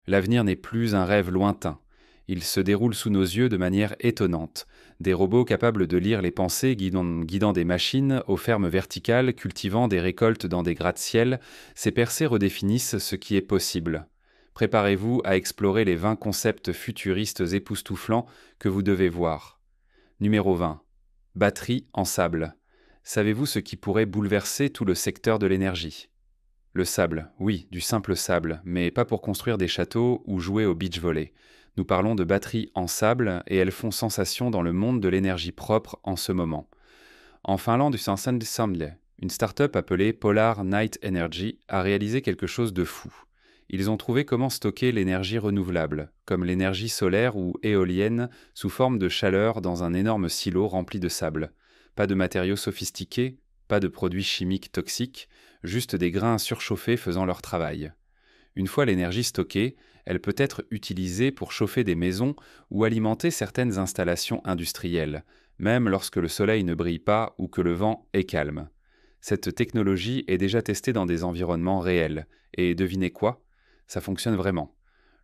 L'avenir n'est plus un rêve lointain. Il se déroule sous nos yeux de manière étonnante. Des robots capables de lire les pensées guidant des machines aux fermes verticales, cultivant des récoltes dans des gratte-ciel, ces percées redéfinissent ce qui est possible. Préparez-vous à explorer les 20 concepts futuristes époustouflants que vous devez voir. Numéro 20. Batterie en sable. Savez-vous ce qui pourrait bouleverser tout le secteur de l'énergie? Le sable, oui, du simple sable, mais pas pour construire des châteaux ou jouer au beach volley. Nous parlons de batteries en sable et elles font sensation dans le monde de l'énergie propre en ce moment. En Finlande, une start-up appelée Polar Night Energy a réalisé quelque chose de fou. Ils ont trouvé comment stocker l'énergie renouvelable, comme l'énergie solaire ou éolienne, sous forme de chaleur dans un énorme silo rempli de sable. Pas de matériaux sophistiqués, pas de produits chimiques toxiques, juste des grains surchauffés faisant leur travail. Une fois l'énergie stockée, elle peut être utilisée pour chauffer des maisons ou alimenter certaines installations industrielles, même lorsque le soleil ne brille pas ou que le vent est calme. Cette technologie est déjà testée dans des environnements réels, et devinez quoi? Ça fonctionne vraiment.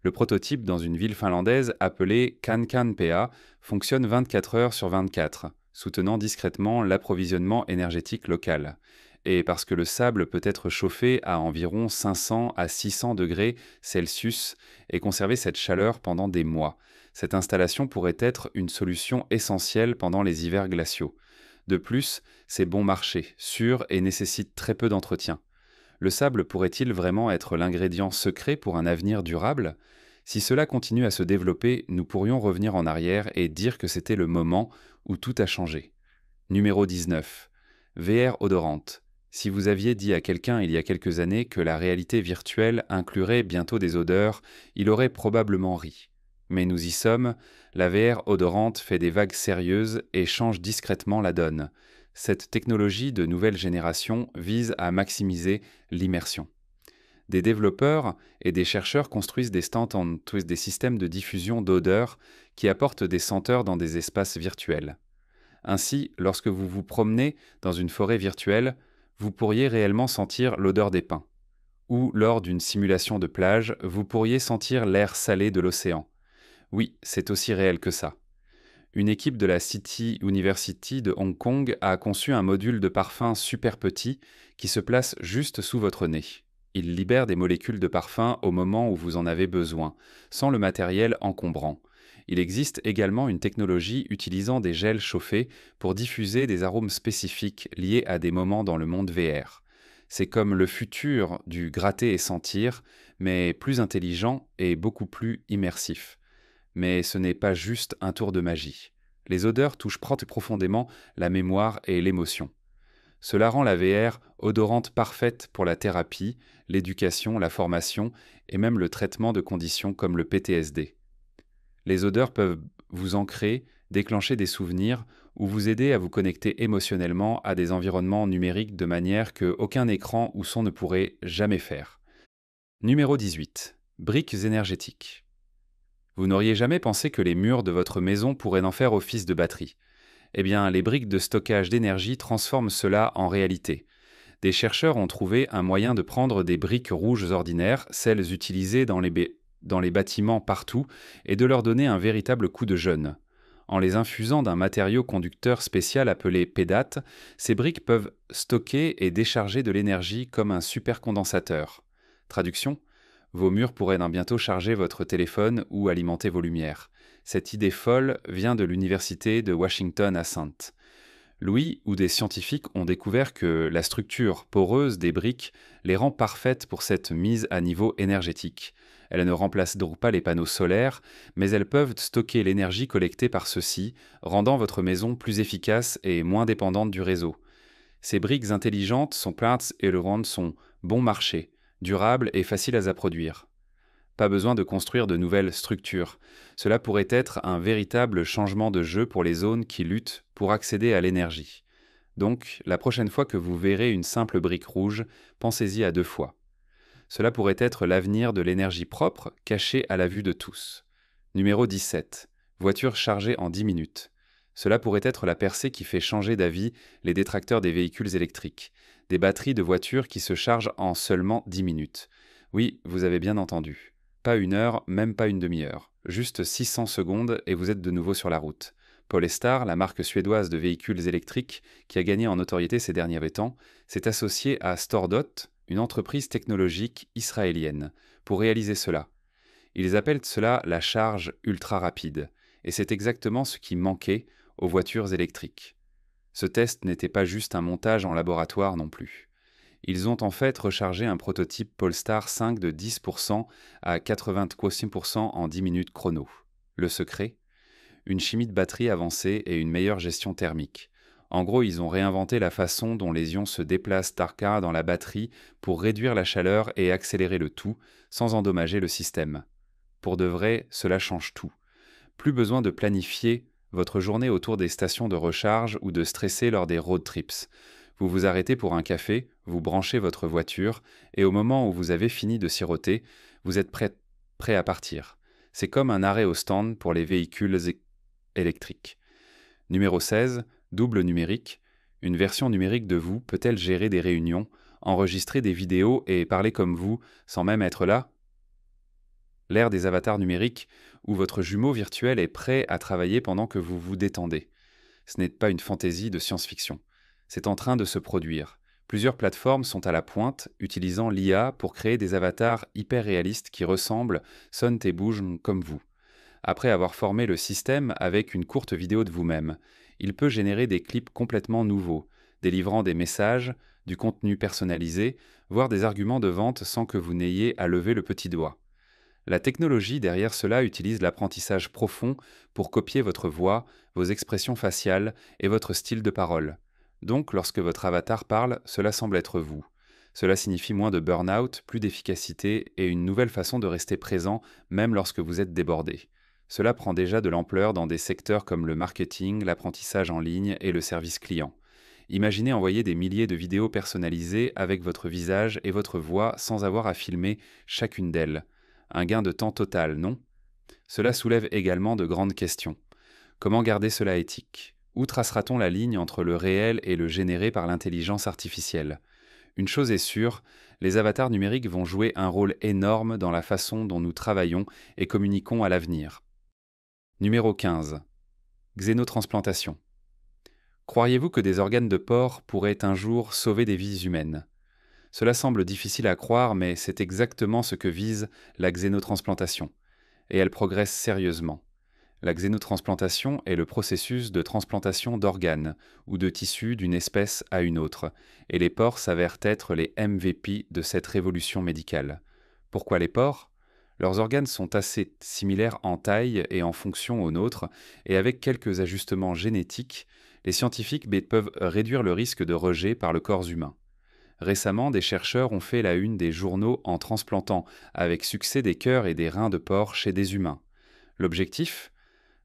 Le prototype dans une ville finlandaise appelée Kankaanpää fonctionne 24 heures sur 24, soutenant discrètement l'approvisionnement énergétique local. Et parce que le sable peut être chauffé à environ 500 à 600 degrés Celsius et conserver cette chaleur pendant des mois, cette installation pourrait être une solution essentielle pendant les hivers glaciaux. De plus, c'est bon marché, sûr et nécessite très peu d'entretien. Le sable pourrait-il vraiment être l'ingrédient secret pour un avenir durable? Si cela continue à se développer, nous pourrions revenir en arrière et dire que c'était le moment où tout a changé. Numéro 19. VR odorante. Si vous aviez dit à quelqu'un il y a quelques années que la réalité virtuelle inclurait bientôt des odeurs, il aurait probablement ri. Mais nous y sommes, la VR odorante fait des vagues sérieuses et change discrètement la donne. Cette technologie de nouvelle génération vise à maximiser l'immersion. Des développeurs et des chercheurs construisent des stand-on-twist, des systèmes de diffusion d'odeurs qui apportent des senteurs dans des espaces virtuels. Ainsi, lorsque vous vous promenez dans une forêt virtuelle, vous pourriez réellement sentir l'odeur des pins. Ou lors d'une simulation de plage, vous pourriez sentir l'air salé de l'océan. Oui, c'est aussi réel que ça. Une équipe de la City University de Hong Kong a conçu un module de parfum super petit qui se place juste sous votre nez. Il libère des molécules de parfum au moment où vous en avez besoin, sans le matériel encombrant. Il existe également une technologie utilisant des gels chauffés pour diffuser des arômes spécifiques liés à des moments dans le monde VR. C'est comme le futur du gratter et sentir, mais plus intelligent et beaucoup plus immersif. Mais ce n'est pas juste un tour de magie. Les odeurs touchent profondément la mémoire et l'émotion. Cela rend la VR odorante parfaite pour la thérapie, l'éducation, la formation et même le traitement de conditions comme le PTSD. Les odeurs peuvent vous ancrer, déclencher des souvenirs ou vous aider à vous connecter émotionnellement à des environnements numériques de manière que aucun écran ou son ne pourrait jamais faire. Numéro 18. Briques énergétiques. Vous n'auriez jamais pensé que les murs de votre maison pourraient en faire office de batterie. Eh bien, les briques de stockage d'énergie transforment cela en réalité. Des chercheurs ont trouvé un moyen de prendre des briques rouges ordinaires, celles utilisées dans les bâtiments partout, et de leur donner un véritable coup de jeune. En les infusant d'un matériau conducteur spécial appelé pédate, ces briques peuvent stocker et décharger de l'énergie comme un supercondensateur. Traduction: vos murs pourraient dans bientôt charger votre téléphone ou alimenter vos lumières. Cette idée folle vient de l'université de Washington à St. Louis, où des scientifiques ont découvert que la structure poreuse des briques les rend parfaites pour cette mise à niveau énergétique. Elles ne remplacent donc pas les panneaux solaires, mais elles peuvent stocker l'énergie collectée par ceux-ci, rendant votre maison plus efficace et moins dépendante du réseau. Ces briques intelligentes sont bon marché, durables et faciles à produire. Pas besoin de construire de nouvelles structures. Cela pourrait être un véritable changement de jeu pour les zones qui luttent pour accéder à l'énergie. Donc, la prochaine fois que vous verrez une simple brique rouge, pensez-y à deux fois. Cela pourrait être l'avenir de l'énergie propre, caché à la vue de tous. Numéro 17. Voiture chargée en 10 minutes. Cela pourrait être la percée qui fait changer d'avis les détracteurs des véhicules électriques. Des batteries de voitures qui se chargent en seulement 10 minutes. Oui, vous avez bien entendu. Pas 1 heure, même pas une demi-heure. Juste 600 secondes et vous êtes de nouveau sur la route. Polestar, la marque suédoise de véhicules électriques qui a gagné en notoriété ces derniers temps, s'est associée à StoreDot, une entreprise technologique israélienne, pour réaliser cela. Ils appellent cela la charge ultra rapide, et c'est exactement ce qui manquait aux voitures électriques. Ce test n'était pas juste un montage en laboratoire non plus. Ils ont en fait rechargé un prototype Polestar 5 de 10% à 80% en 10 minutes chrono. Le secret ? Une chimie de batterie avancée et une meilleure gestion thermique. En gros, ils ont réinventé la façon dont les ions se déplacent dans la batterie pour réduire la chaleur et accélérer le tout, sans endommager le système. Pour de vrai, cela change tout. Plus besoin de planifier votre journée autour des stations de recharge ou de stresser lors des road trips. Vous vous arrêtez pour un café, vous branchez votre voiture, et au moment où vous avez fini de siroter, vous êtes prêt à partir. C'est comme un arrêt au stand pour les véhicules électriques. Numéro 16, double numérique. Une version numérique de vous peut-elle gérer des réunions, enregistrer des vidéos et parler comme vous, sans même être là ? L'ère des avatars numériques, où votre jumeau virtuel est prêt à travailler pendant que vous vous détendez. Ce n'est pas une fantaisie de science-fiction. C'est en train de se produire. Plusieurs plateformes sont à la pointe, utilisant l'IA pour créer des avatars hyper réalistes qui ressemblent, sonnent et bougent comme vous. Après avoir formé le système avec une courte vidéo de vous-même, il peut générer des clips complètement nouveaux, délivrant des messages, du contenu personnalisé, voire des arguments de vente sans que vous n'ayez à lever le petit doigt. La technologie derrière cela utilise l'apprentissage profond pour copier votre voix, vos expressions faciales et votre style de parole. Donc, lorsque votre avatar parle, cela semble être vous. Cela signifie moins de burn-out, plus d'efficacité et une nouvelle façon de rester présent même lorsque vous êtes débordé. Cela prend déjà de l'ampleur dans des secteurs comme le marketing, l'apprentissage en ligne et le service client. Imaginez envoyer des milliers de vidéos personnalisées avec votre visage et votre voix sans avoir à filmer chacune d'elles. Un gain de temps total, non ? Cela soulève également de grandes questions. Comment garder cela éthique ? Où tracera-t-on la ligne entre le réel et le généré par l'intelligence artificielle ? Une chose est sûre, les avatars numériques vont jouer un rôle énorme dans la façon dont nous travaillons et communiquons à l'avenir. Numéro 15. Xénotransplantation. Croiriez-vous que des organes de porc pourraient un jour sauver des vies humaines ? Cela semble difficile à croire, mais c'est exactement ce que vise la xénotransplantation. Et elle progresse sérieusement. La xénotransplantation est le processus de transplantation d'organes ou de tissus d'une espèce à une autre, et les porcs s'avèrent être les MVP de cette révolution médicale. Pourquoi les porcs ? Leurs organes sont assez similaires en taille et en fonction aux nôtres, et avec quelques ajustements génétiques, les scientifiques peuvent réduire le risque de rejet par le corps humain. Récemment, des chercheurs ont fait la une des journaux en transplantant avec succès des cœurs et des reins de porc chez des humains. L'objectif ?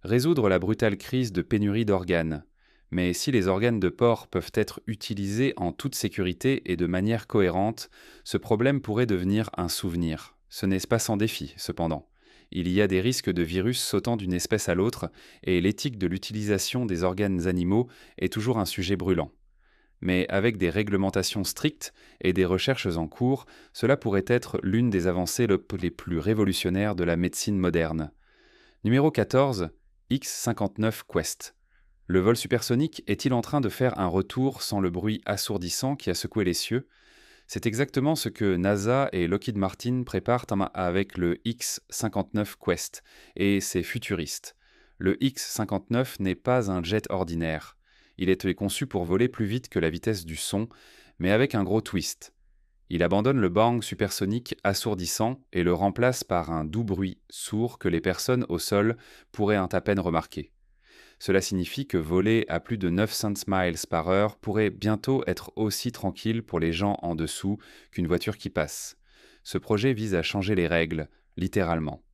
Résoudre la brutale crise de pénurie d'organes. Mais si les organes de porc peuvent être utilisés en toute sécurité et de manière cohérente, ce problème pourrait devenir un souvenir. Ce n'est pas sans défi, cependant. Il y a des risques de virus sautant d'une espèce à l'autre, et l'éthique de l'utilisation des organes animaux est toujours un sujet brûlant. Mais avec des réglementations strictes et des recherches en cours, cela pourrait être l'une des avancées les plus révolutionnaires de la médecine moderne. Numéro 14, X-59 Quest. Le vol supersonique est-il en train de faire un retour sans le bruit assourdissant qui a secoué les cieux ? C'est exactement ce que NASA et Lockheed Martin préparent avec le X-59 Quest, et c'est futuriste. Le X-59 n'est pas un jet ordinaire. Il est conçu pour voler plus vite que la vitesse du son, mais avec un gros twist. Il abandonne le bang supersonique assourdissant et le remplace par un doux bruit sourd que les personnes au sol pourraient à peine remarquer. Cela signifie que voler à plus de 900 miles par heure pourrait bientôt être aussi tranquille pour les gens en dessous qu'une voiture qui passe. Ce projet vise à changer les règles, littéralement.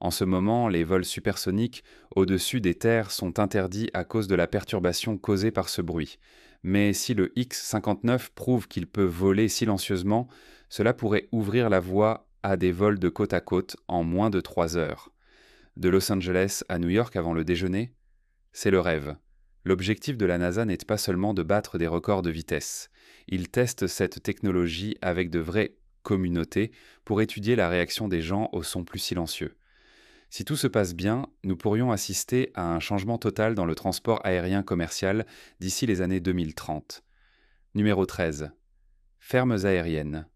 En ce moment, les vols supersoniques au-dessus des terres sont interdits à cause de la perturbation causée par ce bruit. Mais si le X-59 prouve qu'il peut voler silencieusement, cela pourrait ouvrir la voie à des vols de côte à côte en moins de 3 heures. De Los Angeles à New York avant le déjeuner ? C'est le rêve. L'objectif de la NASA n'est pas seulement de battre des records de vitesse. Ils testent cette technologie avec de vrais communauté pour étudier la réaction des gens aux sons plus silencieux. Si tout se passe bien, nous pourrions assister à un changement total dans le transport aérien commercial d'ici les années 2030. Numéro 13. Fermes aériennes.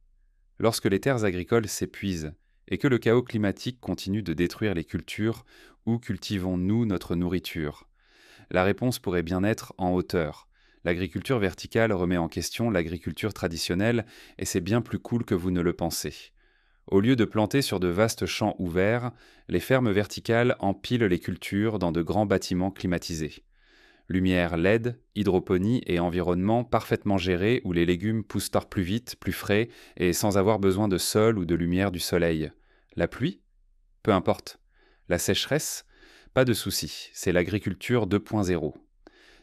Lorsque les terres agricoles s'épuisent et que le chaos climatique continue de détruire les cultures, où cultivons-nous notre nourriture ? La réponse pourrait bien être en hauteur. L'agriculture verticale remet en question l'agriculture traditionnelle et c'est bien plus cool que vous ne le pensez. Au lieu de planter sur de vastes champs ouverts, les fermes verticales empilent les cultures dans de grands bâtiments climatisés. Lumière LED, hydroponie et environnement parfaitement gérés où les légumes poussent plus vite, plus frais et sans avoir besoin de sol ou de lumière du soleil. La pluie ? Peu importe. La sécheresse ? Pas de souci, c'est l'agriculture 2.0.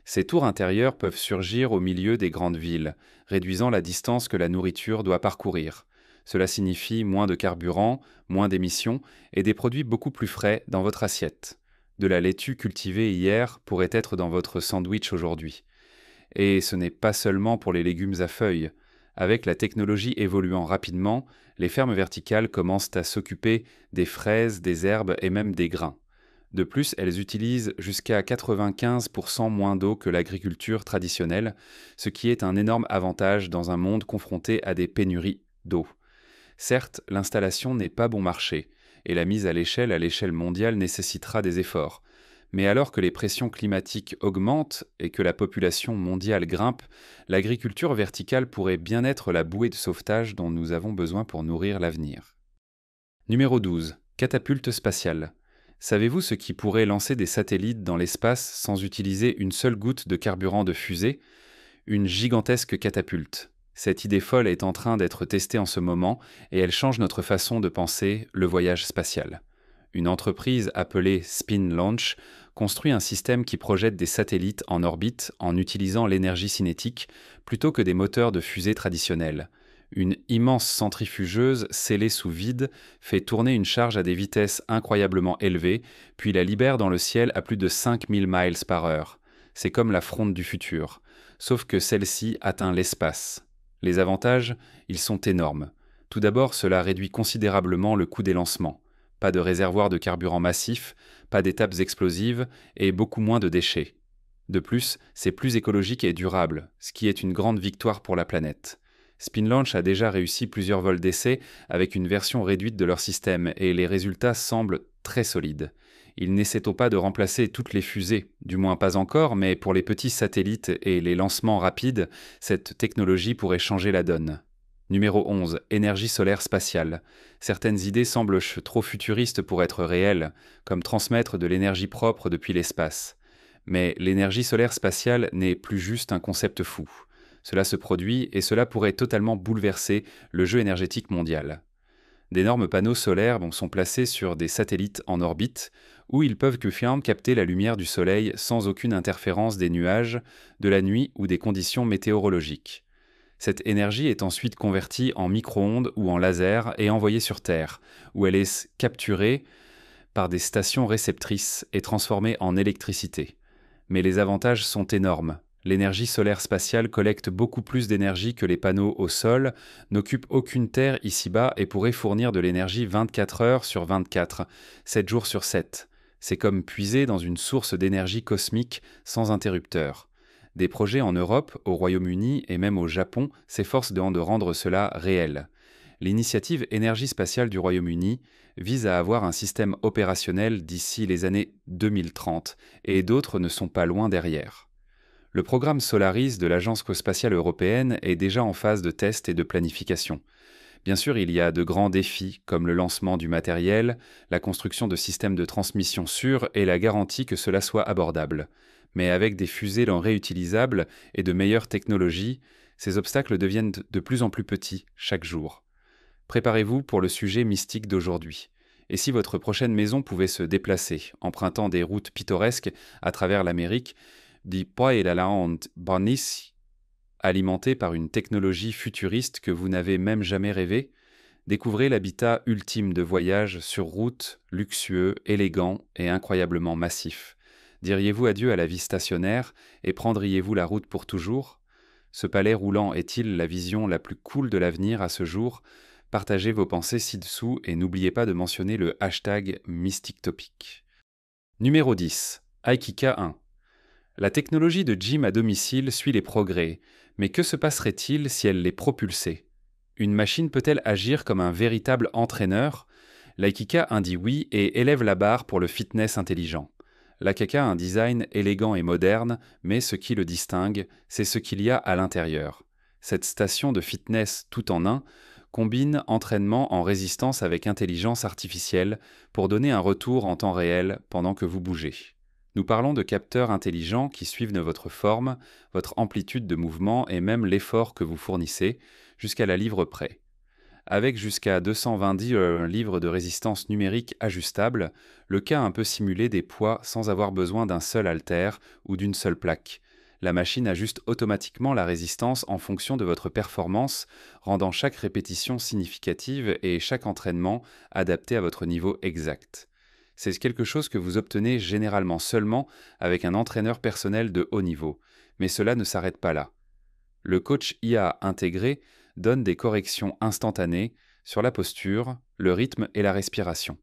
Ces tours intérieures peuvent surgir au milieu des grandes villes, réduisant la distance que la nourriture doit parcourir. Cela signifie moins de carburant, moins d'émissions et des produits beaucoup plus frais dans votre assiette. De la laitue cultivée hier pourrait être dans votre sandwich aujourd'hui. Et ce n'est pas seulement pour les légumes à feuilles. Avec la technologie évoluant rapidement, les fermes verticales commencent à s'occuper des fraises, des herbes et même des grains. De plus, elles utilisent jusqu'à 95% moins d'eau que l'agriculture traditionnelle, ce qui est un énorme avantage dans un monde confronté à des pénuries d'eau. Certes, l'installation n'est pas bon marché, et la mise à l'échelle mondiale nécessitera des efforts. Mais alors que les pressions climatiques augmentent et que la population mondiale grimpe, l'agriculture verticale pourrait bien être la bouée de sauvetage dont nous avons besoin pour nourrir l'avenir. Numéro 12. Catapulte spatiale. Savez-vous ce qui pourrait lancer des satellites dans l'espace sans utiliser une seule goutte de carburant de fusée ? Une gigantesque catapulte. Cette idée folle est en train d'être testée en ce moment et elle change notre façon de penser le voyage spatial. Une entreprise appelée Spin Launch construit un système qui projette des satellites en orbite en utilisant l'énergie cinétique plutôt que des moteurs de fusée traditionnels. Une immense centrifugeuse scellée sous vide fait tourner une charge à des vitesses incroyablement élevées, puis la libère dans le ciel à plus de 5000 miles par heure. C'est comme la fronde du futur, sauf que celle-ci atteint l'espace. Les avantages, ils sont énormes. Tout d'abord, cela réduit considérablement le coût des lancements. Pas de réservoir de carburant massif, pas d'étapes explosives et beaucoup moins de déchets. De plus, c'est plus écologique et durable, ce qui est une grande victoire pour la planète. Spin Launch a déjà réussi plusieurs vols d'essai avec une version réduite de leur système et les résultats semblent très solides. Il n'essaie pas de remplacer toutes les fusées, du moins pas encore, mais pour les petits satellites et les lancements rapides, cette technologie pourrait changer la donne. Numéro 11. Énergie solaire spatiale. Certaines idées semblent trop futuristes pour être réelles, comme transmettre de l'énergie propre depuis l'espace. Mais l'énergie solaire spatiale n'est plus juste un concept fou. Cela se produit et cela pourrait totalement bouleverser le jeu énergétique mondial. D'énormes panneaux solaires sont placés sur des satellites en orbite où ils peuvent capter la lumière du soleil sans aucune interférence des nuages, de la nuit ou des conditions météorologiques. Cette énergie est ensuite convertie en micro-ondes ou en laser et envoyée sur Terre, où elle est capturée par des stations réceptrices et transformée en électricité. Mais les avantages sont énormes. L'énergie solaire spatiale collecte beaucoup plus d'énergie que les panneaux au sol, n'occupe aucune terre ici-bas et pourrait fournir de l'énergie 24 heures sur 24, 7 jours sur 7. C'est comme puiser dans une source d'énergie cosmique sans interrupteur. Des projets en Europe, au Royaume-Uni et même au Japon s'efforcent de rendre cela réel. L'initiative Énergie spatiale du Royaume-Uni vise à avoir un système opérationnel d'ici les années 2030 et d'autres ne sont pas loin derrière. Le programme Solaris de l'Agence spatiale européenne est déjà en phase de test et de planification. Bien sûr, il y a de grands défis comme le lancement du matériel, la construction de systèmes de transmission sûrs et la garantie que cela soit abordable. Mais avec des fusées réutilisables et de meilleures technologies, ces obstacles deviennent de plus en plus petits chaque jour. Préparez-vous pour le sujet mystique d'aujourd'hui. Et si votre prochaine maison pouvait se déplacer, empruntant des routes pittoresques à travers l'Amérique, die Poidaland Barnici, alimenté par une technologie futuriste que vous n'avez même jamais rêvé, découvrez l'habitat ultime de voyage sur route, luxueux, élégant et incroyablement massif. Diriez-vous adieu à la vie stationnaire et prendriez-vous la route pour toujours ? Ce palais roulant est-il la vision la plus cool de l'avenir à ce jour ? Partagez vos pensées ci-dessous et n'oubliez pas de mentionner le hashtag MysticTopic. Numéro 10. Aikika 1. La technologie de gym à domicile suit les progrès, mais que se passerait-il si elle les propulsait? Une machine peut-elle agir comme un véritable entraîneur? L'Aikika dit oui et élève la barre pour le fitness intelligent. L'Akaka a un design élégant et moderne, mais ce qui le distingue, c'est ce qu'il y a à l'intérieur. Cette station de fitness tout en un combine entraînement en résistance avec intelligence artificielle pour donner un retour en temps réel pendant que vous bougez. Nous parlons de capteurs intelligents qui suivent votre forme, votre amplitude de mouvement et même l'effort que vous fournissez, jusqu'à la livre près. Avec jusqu'à 220 livres de résistance numérique ajustable, le cas peut simuler des poids sans avoir besoin d'un seul haltère ou d'une seule plaque. La machine ajuste automatiquement la résistance en fonction de votre performance, rendant chaque répétition significative et chaque entraînement adapté à votre niveau exact. C'est quelque chose que vous obtenez généralement seulement avec un entraîneur personnel de haut niveau, mais cela ne s'arrête pas là. Le coach IA intégré donne des corrections instantanées sur la posture, le rythme et la respiration.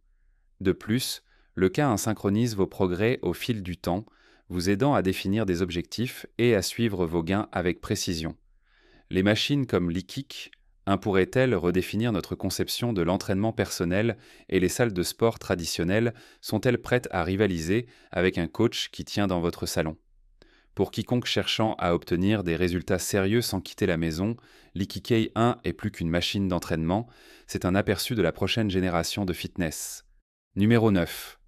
De plus, le K1 synchronise vos progrès au fil du temps, vous aidant à définir des objectifs et à suivre vos gains avec précision. Les machines comme l'e-kick pourraient-elles redéfinir notre conception de l'entraînement personnel et les salles de sport traditionnelles sont-elles prêtes à rivaliser avec un coach qui tient dans votre salon? Pour quiconque cherchant à obtenir des résultats sérieux sans quitter la maison, l'Ikikai 1 est plus qu'une machine d'entraînement, c'est un aperçu de la prochaine génération de fitness. Numéro 9.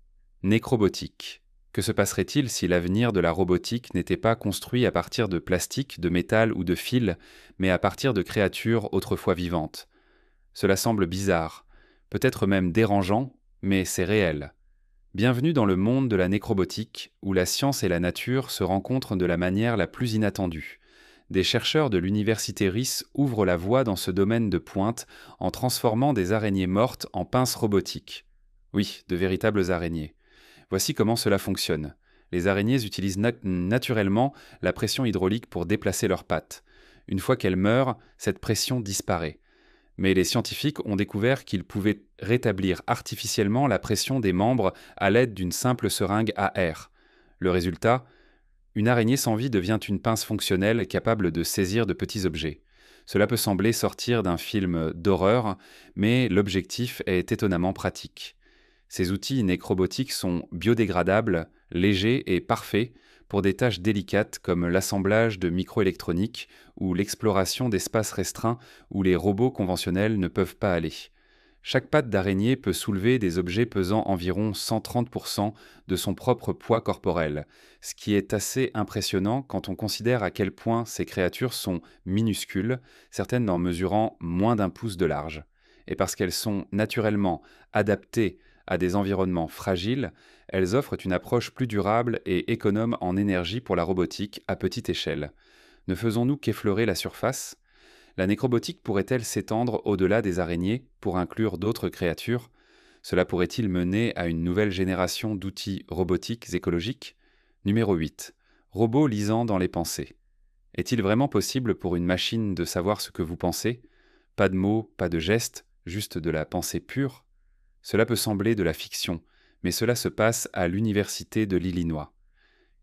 Nécrobotique. Que se passerait-il si l'avenir de la robotique n'était pas construit à partir de plastique, de métal ou de fil, mais à partir de créatures autrefois vivantes? Cela semble bizarre, peut-être même dérangeant, mais c'est réel. Bienvenue dans le monde de la nécrobotique, où la science et la nature se rencontrent de la manière la plus inattendue. Des chercheurs de l'université RIS ouvrent la voie dans ce domaine de pointe en transformant des araignées mortes en pinces robotiques. Oui, de véritables araignées. Voici comment cela fonctionne. Les araignées utilisent naturellement la pression hydraulique pour déplacer leurs pattes. Une fois qu'elles meurent, cette pression disparaît. Mais les scientifiques ont découvert qu'ils pouvaient rétablir artificiellement la pression des membres à l'aide d'une simple seringue à air. Le résultat, une araignée sans vie devient une pince fonctionnelle capable de saisir de petits objets. Cela peut sembler sortir d'un film d'horreur, mais l'objectif est étonnamment pratique. Ces outils nécrobotiques sont biodégradables, légers et parfaits pour des tâches délicates comme l'assemblage de microélectronique ou l'exploration d'espaces restreints où les robots conventionnels ne peuvent pas aller. Chaque patte d'araignée peut soulever des objets pesant environ 130% de son propre poids corporel, ce qui est assez impressionnant quand on considère à quel point ces créatures sont minuscules, certaines en mesurant moins d'1 pouce de large. Et parce qu'elles sont naturellement adaptées à des environnements fragiles, elles offrent une approche plus durable et économe en énergie pour la robotique à petite échelle. Ne faisons-nous qu'effleurer la surface? La nécrobotique pourrait-elle s'étendre au-delà des araignées pour inclure d'autres créatures? Cela pourrait-il mener à une nouvelle génération d'outils robotiques écologiques? Numéro 8. Robots lisant dans les pensées. Est-il vraiment possible pour une machine de savoir ce que vous pensez? Pas de mots, pas de gestes, juste de la pensée pure? Cela peut sembler de la fiction, mais cela se passe à l'Université de l'Illinois.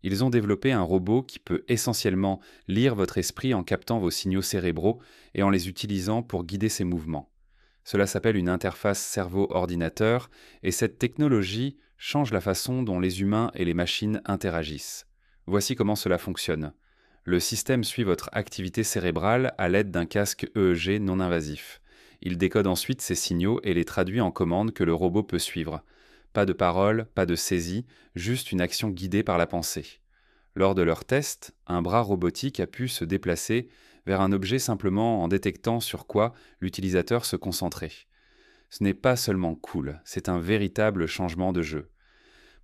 Ils ont développé un robot qui peut essentiellement lire votre esprit en captant vos signaux cérébraux et en les utilisant pour guider ses mouvements. Cela s'appelle une interface cerveau-ordinateur et cette technologie change la façon dont les humains et les machines interagissent. Voici comment cela fonctionne. Le système suit votre activité cérébrale à l'aide d'un casque EEG non invasif. Il décode ensuite ces signaux et les traduit en commandes que le robot peut suivre. Pas de parole, pas de saisie, juste une action guidée par la pensée. Lors de leur test, un bras robotique a pu se déplacer vers un objet simplement en détectant sur quoi l'utilisateur se concentrait. Ce n'est pas seulement cool, c'est un véritable changement de jeu.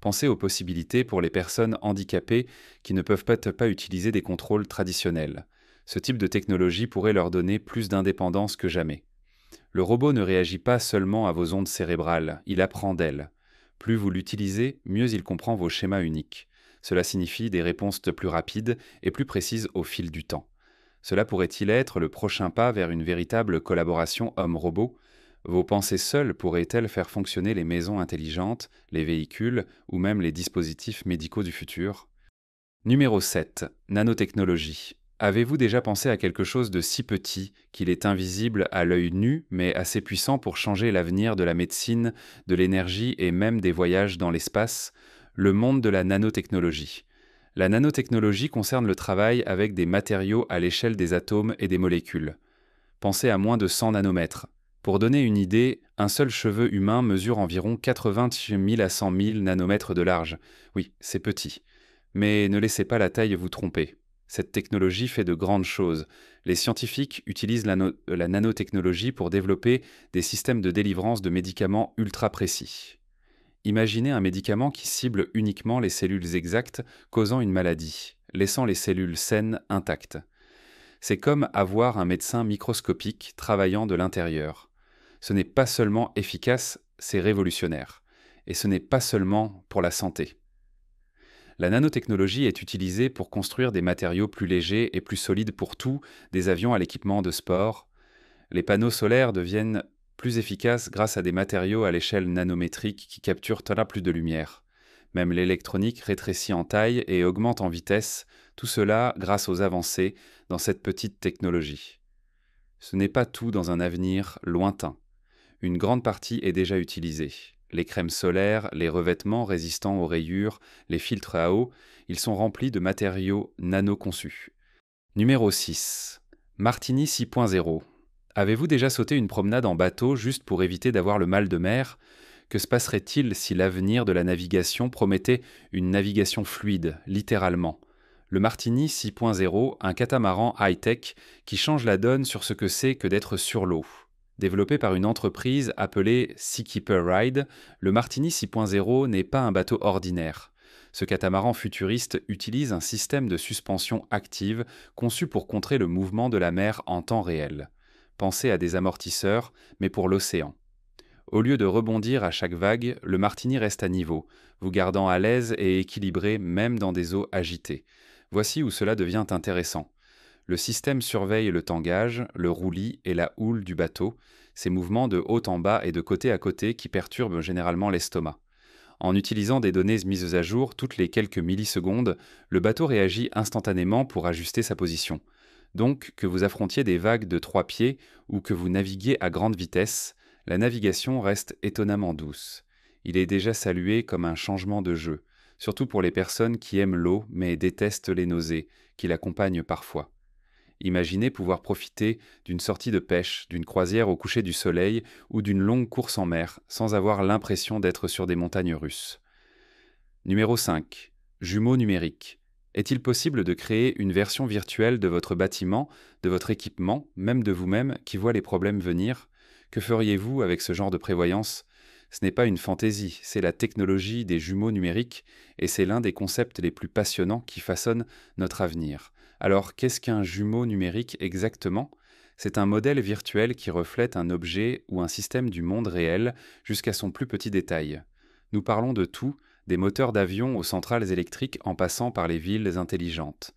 Pensez aux possibilités pour les personnes handicapées qui ne peuvent peut-être pas utiliser des contrôles traditionnels. Ce type de technologie pourrait leur donner plus d'indépendance que jamais. Le robot ne réagit pas seulement à vos ondes cérébrales, il apprend d'elles. Plus vous l'utilisez, mieux il comprend vos schémas uniques. Cela signifie des réponses plus rapides et plus précises au fil du temps. Cela pourrait-il être le prochain pas vers une véritable collaboration homme-robot? Vos pensées seules pourraient-elles faire fonctionner les maisons intelligentes, les véhicules ou même les dispositifs médicaux du futur? Numéro 7. Nanotechnologie. Avez-vous déjà pensé à quelque chose de si petit qu'il est invisible à l'œil nu, mais assez puissant pour changer l'avenir de la médecine, de l'énergie et même des voyages dans l'espace? Le monde de la nanotechnologie. La nanotechnologie concerne le travail avec des matériaux à l'échelle des atomes et des molécules. Pensez à moins de 100 nanomètres. Pour donner une idée, un seul cheveu humain mesure environ 80 000 à 100 000 nanomètres de large. Oui, c'est petit. Mais ne laissez pas la taille vous tromper. Cette technologie fait de grandes choses. Les scientifiques utilisent la nanotechnologie pour développer des systèmes de délivrance de médicaments ultra précis. Imaginez un médicament qui cible uniquement les cellules exactes causant une maladie, laissant les cellules saines intactes. C'est comme avoir un médecin microscopique travaillant de l'intérieur. Ce n'est pas seulement efficace, c'est révolutionnaire. Et ce n'est pas seulement pour la santé. La nanotechnologie est utilisée pour construire des matériaux plus légers et plus solides pour tout, des avions à l'équipement de sport. Les panneaux solaires deviennent plus efficaces grâce à des matériaux à l'échelle nanométrique qui capturent plus de lumière. Même l'électronique rétrécit en taille et augmente en vitesse, tout cela grâce aux avancées dans cette petite technologie. Ce n'est pas tout dans un avenir lointain. Une grande partie est déjà utilisée. Les crèmes solaires, les revêtements résistants aux rayures, les filtres à eau, ils sont remplis de matériaux nano-conçus. Numéro 6. Martini 6.0. Avez-vous déjà sauté une promenade en bateau juste pour éviter d'avoir le mal de mer? Que se passerait-il si l'avenir de la navigation promettait une navigation fluide, littéralement? Le Martini 6.0, un catamaran high-tech qui change la donne sur ce que c'est que d'être sur l'eau. Développé par une entreprise appelée Seakeeper Ride, le Martini 6.0 n'est pas un bateau ordinaire. Ce catamaran futuriste utilise un système de suspension active conçu pour contrer le mouvement de la mer en temps réel. Pensez à des amortisseurs, mais pour l'océan. Au lieu de rebondir à chaque vague, le Martini reste à niveau, vous gardant à l'aise et équilibré même dans des eaux agitées. Voici où cela devient intéressant. Le système surveille le tangage, le roulis et la houle du bateau, ces mouvements de haut en bas et de côté à côté qui perturbent généralement l'estomac. En utilisant des données mises à jour toutes les quelques millisecondes, le bateau réagit instantanément pour ajuster sa position. Donc, que vous affrontiez des vagues de 3 pieds ou que vous naviguiez à grande vitesse, la navigation reste étonnamment douce. Il est déjà salué comme un changement de jeu, surtout pour les personnes qui aiment l'eau mais détestent les nausées, qui l'accompagnent parfois. Imaginez pouvoir profiter d'une sortie de pêche, d'une croisière au coucher du soleil ou d'une longue course en mer sans avoir l'impression d'être sur des montagnes russes. Numéro 5. Jumeaux numériques. Est-il possible de créer une version virtuelle de votre bâtiment, de votre équipement, même de vous-même, qui voit les problèmes venir? Que feriez-vous avec ce genre de prévoyance? Ce n'est pas une fantaisie, c'est la technologie des jumeaux numériques et c'est l'un des concepts les plus passionnants qui façonnent notre avenir. Alors, qu'est-ce qu'un jumeau numérique exactement? C'est un modèle virtuel qui reflète un objet ou un système du monde réel jusqu'à son plus petit détail. Nous parlons de tout, des moteurs d'avion aux centrales électriques en passant par les villes intelligentes.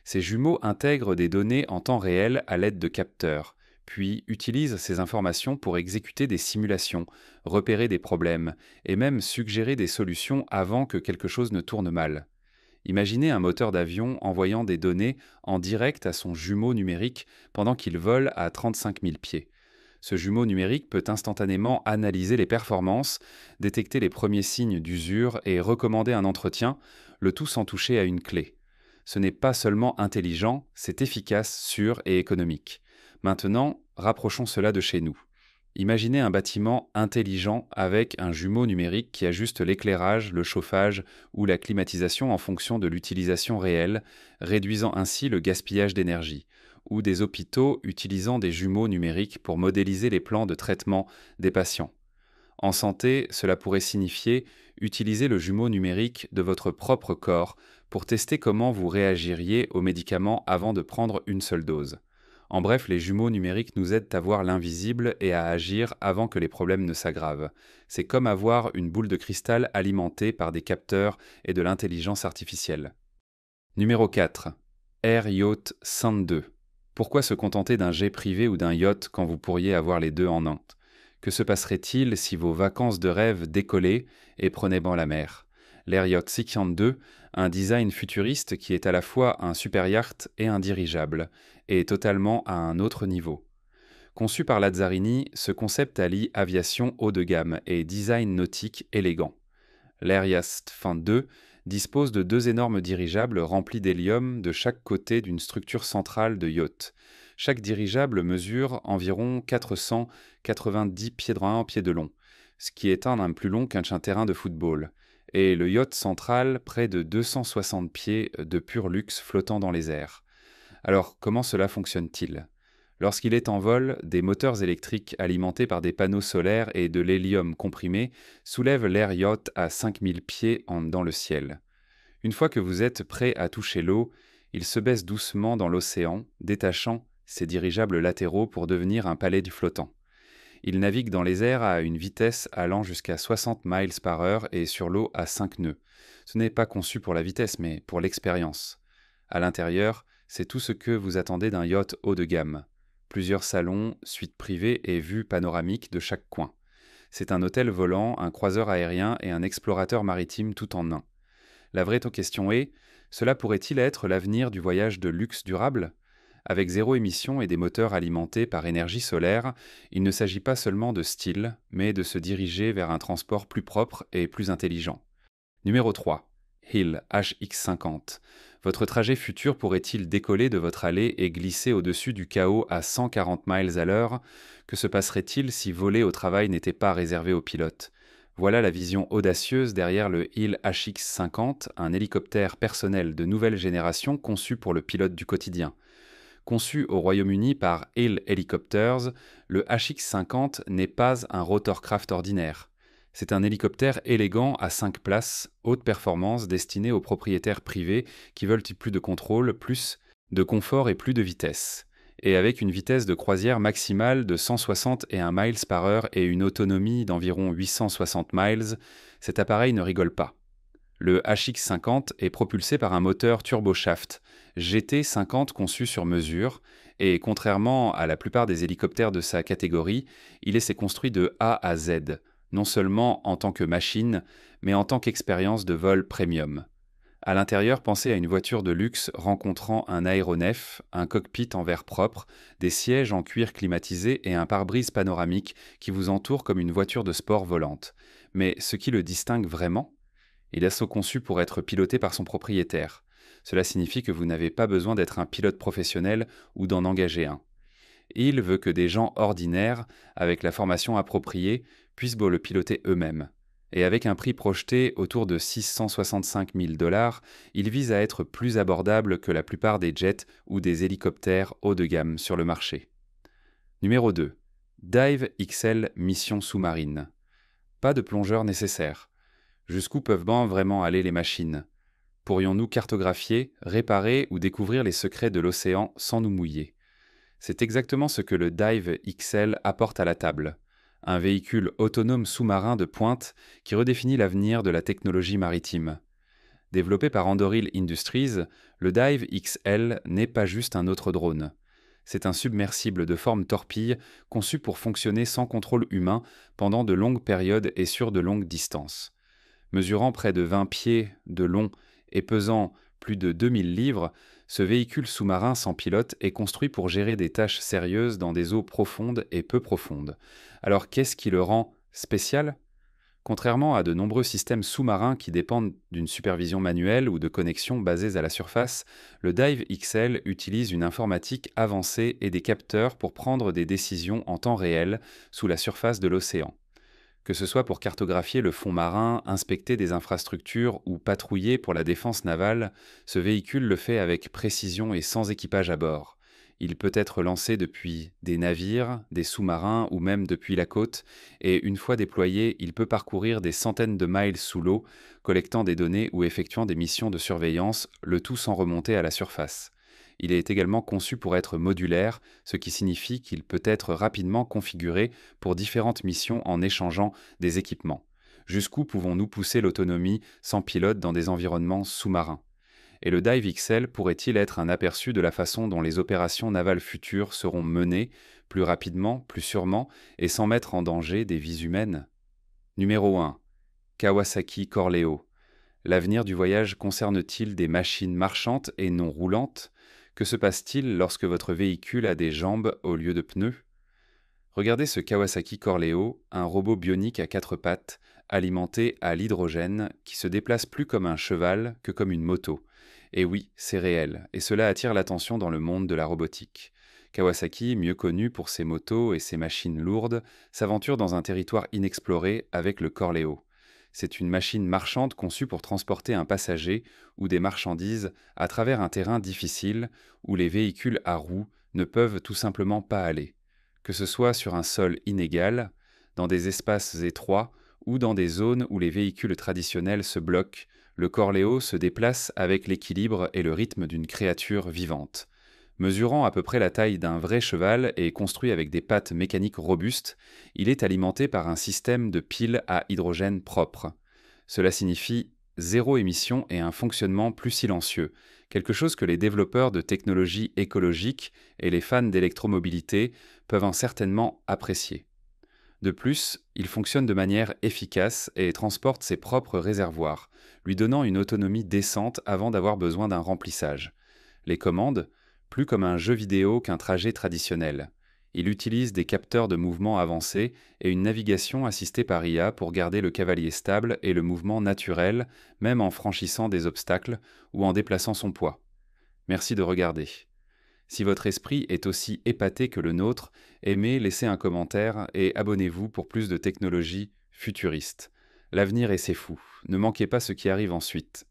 Ces jumeaux intègrent des données en temps réel à l'aide de capteurs, puis utilisent ces informations pour exécuter des simulations, repérer des problèmes et même suggérer des solutions avant que quelque chose ne tourne mal. Imaginez un moteur d'avion envoyant des données en direct à son jumeau numérique pendant qu'il vole à 35 000 pieds. Ce jumeau numérique peut instantanément analyser les performances, détecter les premiers signes d'usure et recommander un entretien, le tout sans toucher à une clé. Ce n'est pas seulement intelligent, c'est efficace, sûr et économique. Maintenant, rapprochons cela de chez nous. Imaginez un bâtiment intelligent avec un jumeau numérique qui ajuste l'éclairage, le chauffage ou la climatisation en fonction de l'utilisation réelle, réduisant ainsi le gaspillage d'énergie, ou des hôpitaux utilisant des jumeaux numériques pour modéliser les plans de traitement des patients. En santé, cela pourrait signifier utiliser le jumeau numérique de votre propre corps pour tester comment vous réagiriez aux médicaments avant de prendre une seule dose. En bref, les jumeaux numériques nous aident à voir l'invisible et à agir avant que les problèmes ne s'aggravent. C'est comme avoir une boule de cristal alimentée par des capteurs et de l'intelligence artificielle. Numéro 4. Air Yacht Sand 2. Pourquoi se contenter d'un jet privé ou d'un yacht quand vous pourriez avoir les deux en un? Que se passerait-il si vos vacances de rêve décollaient et prenaient banc la mer? L'Air Yacht Sicyan 2, un design futuriste qui est à la fois un super yacht et un dirigeable, est totalement à un autre niveau. Conçu par Lazzarini, ce concept allie aviation haut de gamme et design nautique élégant. L'Air Yacht Fan 2 dispose de deux énormes dirigeables remplis d'hélium de chaque côté d'une structure centrale de yacht. Chaque dirigeable mesure environ 490 pieds droits en pied de long, ce qui est un plus long qu'un terrain de football, et le yacht central près de 260 pieds de pur luxe flottant dans les airs. Alors, comment cela fonctionne-t-il? Lorsqu'il est en vol, des moteurs électriques alimentés par des panneaux solaires et de l'hélium comprimé soulèvent l'Air Yacht à 5000 pieds dans le ciel. Une fois que vous êtes prêt à toucher l'eau, il se baisse doucement dans l'océan, détachant ses dirigeables latéraux pour devenir un palais du flottant. Il navigue dans les airs à une vitesse allant jusqu'à 60 miles par heure et sur l'eau à 5 nœuds. Ce n'est pas conçu pour la vitesse, mais pour l'expérience. À l'intérieur, c'est tout ce que vous attendez d'un yacht haut de gamme. Plusieurs salons, suites privées et vues panoramiques de chaque coin. C'est un hôtel volant, un croiseur aérien et un explorateur maritime tout en un. La vraie question est, cela pourrait-il être l'avenir du voyage de luxe durable? Avec zéro émission et des moteurs alimentés par énergie solaire, il ne s'agit pas seulement de style, mais de se diriger vers un transport plus propre et plus intelligent. Numéro 3. Hill HX50. Votre trajet futur pourrait-il décoller de votre allée et glisser au-dessus du chaos à 140 miles à l'heure? Que se passerait-il si voler au travail n'était pas réservé aux pilotes? Voilà la vision audacieuse derrière le Hill HX50, un hélicoptère personnel de nouvelle génération conçu pour le pilote du quotidien. Conçu au Royaume-Uni par Hill Helicopters, le HX50 n'est pas un rotorcraft ordinaire. C'est un hélicoptère élégant à 5 places, haute performance destiné aux propriétaires privés qui veulent plus de contrôle, plus de confort et plus de vitesse. Et avec une vitesse de croisière maximale de 161 miles par heure et une autonomie d'environ 860 miles, cet appareil ne rigole pas. Le HX50 est propulsé par un moteur turboshaft GT50 conçu sur mesure et contrairement à la plupart des hélicoptères de sa catégorie, il s'est construit de A à Z, non seulement en tant que machine, mais en tant qu'expérience de vol premium. À l'intérieur, pensez à une voiture de luxe rencontrant un aéronef, un cockpit en verre propre, des sièges en cuir climatisé et un pare-brise panoramique qui vous entoure comme une voiture de sport volante. Mais ce qui le distingue vraiment? Il est conçu pour être piloté par son propriétaire. Cela signifie que vous n'avez pas besoin d'être un pilote professionnel ou d'en engager un. Il veut que des gens ordinaires, avec la formation appropriée, puissent le piloter eux-mêmes. Et avec un prix projeté autour de 665 000 $, il vise à être plus abordable que la plupart des jets ou des hélicoptères haut de gamme sur le marché. Numéro 2. Dive XL Mission sous-marine. Pas de plongeur nécessaire. Jusqu'où peuvent vraiment aller les machines? Pourrions-nous cartographier, réparer ou découvrir les secrets de l'océan sans nous mouiller? C'est exactement ce que le Dive XL apporte à la table. Un véhicule autonome sous-marin de pointe qui redéfinit l'avenir de la technologie maritime. Développé par Anduril Industries, le Dive XL n'est pas juste un autre drone. C'est un submersible de forme torpille conçu pour fonctionner sans contrôle humain pendant de longues périodes et sur de longues distances. Mesurant près de 20 pieds de long et pesant plus de 2000 livres, ce véhicule sous-marin sans pilote est construit pour gérer des tâches sérieuses dans des eaux profondes et peu profondes. Alors qu'est-ce qui le rend spécial? Contrairement à de nombreux systèmes sous-marins qui dépendent d'une supervision manuelle ou de connexions basées à la surface, le Dive XL utilise une informatique avancée et des capteurs pour prendre des décisions en temps réel sous la surface de l'océan. Que ce soit pour cartographier le fond marin, inspecter des infrastructures ou patrouiller pour la défense navale, ce véhicule le fait avec précision et sans équipage à bord. Il peut être lancé depuis des navires, des sous-marins ou même depuis la côte, et une fois déployé, il peut parcourir des centaines de miles sous l'eau, collectant des données ou effectuant des missions de surveillance, le tout sans remonter à la surface. Il est également conçu pour être modulaire, ce qui signifie qu'il peut être rapidement configuré pour différentes missions en échangeant des équipements. Jusqu'où pouvons-nous pousser l'autonomie sans pilote dans des environnements sous-marins? Et le Dive XL pourrait-il être un aperçu de la façon dont les opérations navales futures seront menées, plus rapidement, plus sûrement, et sans mettre en danger des vies humaines. Numéro 1. Kawasaki Corleo. L'avenir du voyage concerne-t-il des machines marchantes et non roulantes? Que se passe-t-il lorsque votre véhicule a des jambes au lieu de pneus? Regardez ce Kawasaki Corleo, un robot bionique à 4 pattes, alimenté à l'hydrogène, qui se déplace plus comme un cheval que comme une moto. Et oui, c'est réel, et cela attire l'attention dans le monde de la robotique. Kawasaki, mieux connu pour ses motos et ses machines lourdes, s'aventure dans un territoire inexploré avec le Corleo. C'est une machine marchande conçue pour transporter un passager ou des marchandises à travers un terrain difficile où les véhicules à roues ne peuvent tout simplement pas aller. Que ce soit sur un sol inégal, dans des espaces étroits ou dans des zones où les véhicules traditionnels se bloquent, le Corleo se déplace avec l'équilibre et le rythme d'une créature vivante. Mesurant à peu près la taille d'un vrai cheval et construit avec des pattes mécaniques robustes, il est alimenté par un système de piles à hydrogène propre. Cela signifie zéro émission et un fonctionnement plus silencieux, quelque chose que les développeurs de technologies écologiques et les fans d'électromobilité peuvent certainement apprécier. De plus, il fonctionne de manière efficace et transporte ses propres réservoirs, lui donnant une autonomie décente avant d'avoir besoin d'un remplissage. Les commandes, plus comme un jeu vidéo qu'un trajet traditionnel. Il utilise des capteurs de mouvement avancés et une navigation assistée par IA pour garder le cavalier stable et le mouvement naturel, même en franchissant des obstacles ou en déplaçant son poids. Merci de regarder. Si votre esprit est aussi épaté que le nôtre, aimez, laissez un commentaire et abonnez-vous pour plus de technologies futuristes. L'avenir est c'est fou, ne manquez pas ce qui arrive ensuite.